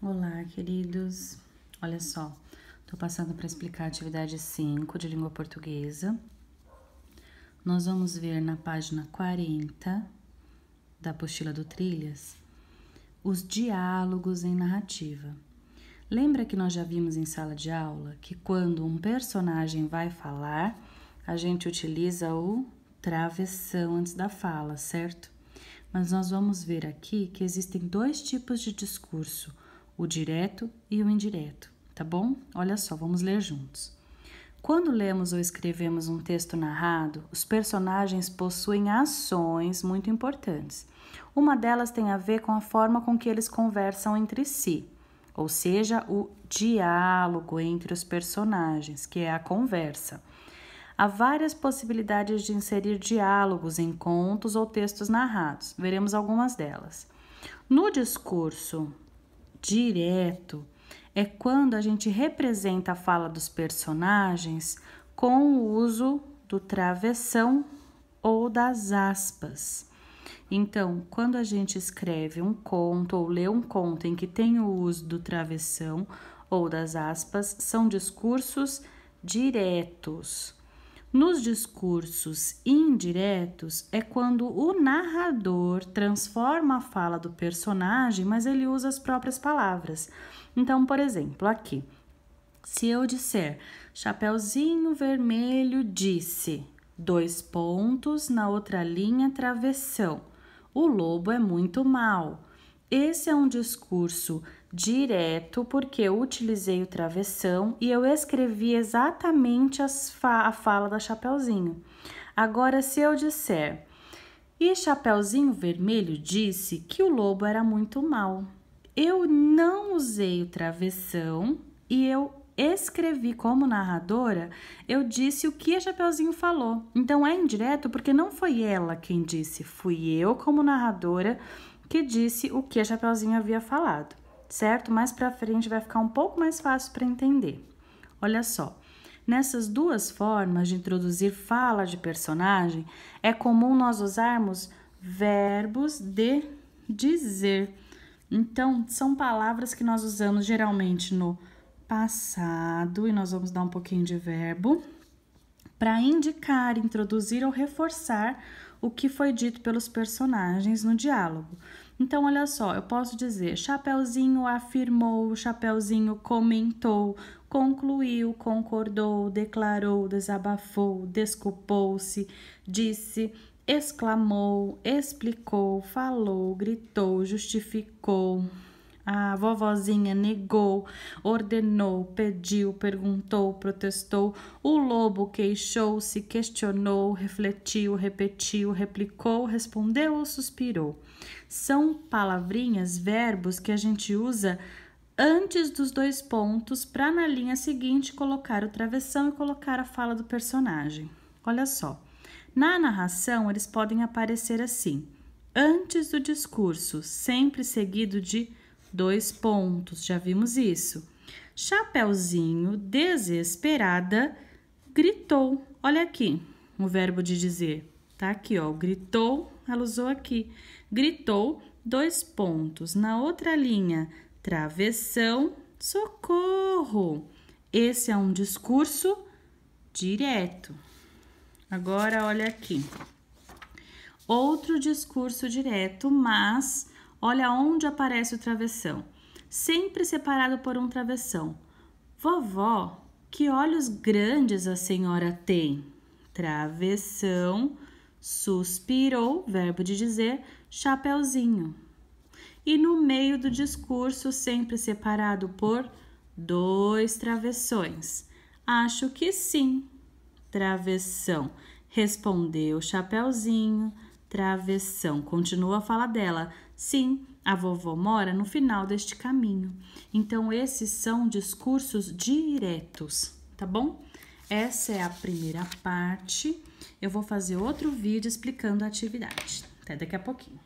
Olá, queridos. Olha só, tô passando para explicar a atividade 5 de língua portuguesa. Nós vamos ver na página 40 da apostila do Trilhas os diálogos em narrativa. Lembra que nós já vimos em sala de aula que quando um personagem vai falar, a gente utiliza o travessão antes da fala, certo? Mas nós vamos ver aqui que existem dois tipos de discurso, o direto e o indireto, tá bom? Olha só, vamos ler juntos. Quando lemos ou escrevemos um texto narrado, os personagens possuem ações muito importantes. Uma delas tem a ver com a forma com que eles conversam entre si, ou seja, o diálogo entre os personagens, que é a conversa. Há várias possibilidades de inserir diálogos em contos ou textos narrados. Veremos algumas delas. No discurso direto, é quando a gente representa a fala dos personagens com o uso do travessão ou das aspas. Então, quando a gente escreve um conto ou lê um conto em que tem o uso do travessão ou das aspas, são discursos diretos. Nos discursos indiretos é quando o narrador transforma a fala do personagem, mas ele usa as próprias palavras. Então, por exemplo, aqui, se eu disser Chapeuzinho Vermelho disse, : na outra linha, travessão. O lobo é muito mau. Esse é um discurso direto porque eu utilizei o travessão e eu escrevi exatamente a fala da Chapeuzinho. Agora, se eu disser, e Chapeuzinho Vermelho disse que o lobo era muito mau. Eu não usei o travessão e eu escrevi como narradora, eu disse o que a Chapeuzinho falou. Então, é indireto porque não foi ela quem disse, fui eu como narradora que disse o que a Chapeuzinho havia falado, certo? Mais pra frente vai ficar um pouco mais fácil para entender. Olha só, nessas duas formas de introduzir fala de personagem, é comum nós usarmos verbos de dizer. Então, são palavras que nós usamos geralmente no passado, e nós vamos dar um pouquinho de verbo, para indicar, introduzir ou reforçar o que foi dito pelos personagens no diálogo. Então, olha só, eu posso dizer, Chapeuzinho afirmou, Chapeuzinho comentou, concluiu, concordou, declarou, desabafou, desculpou-se, disse, exclamou, explicou, falou, gritou, justificou. A vovozinha negou, ordenou, pediu, perguntou, protestou. O lobo queixou-se, questionou, refletiu, repetiu, replicou, respondeu ou suspirou. São palavrinhas, verbos que a gente usa antes dos dois pontos para na linha seguinte colocar o travessão e colocar a fala do personagem. Olha só, na narração eles podem aparecer assim, antes do discurso, sempre seguido de dois pontos, já vimos isso. Chapeuzinho, desesperada, gritou. Olha aqui, o verbo de dizer. Tá aqui, ó, gritou, ela usou aqui. Gritou, : na outra linha, travessão, socorro. Esse é um discurso direto. Agora, olha aqui. Outro discurso direto, mas olha onde aparece o travessão. Sempre separado por um travessão. Vovó, que olhos grandes a senhora tem. Travessão, suspirou, verbo de dizer, Chapeuzinho. E no meio do discurso, sempre separado por dois travessões. Acho que sim. Travessão, respondeu Chapeuzinho. Travessão, continua a fala dela. Sim, a vovó mora no final deste caminho. Então, esses são discursos diretos, tá bom? Essa é a primeira parte. Eu vou fazer outro vídeo explicando a atividade. Até daqui a pouquinho.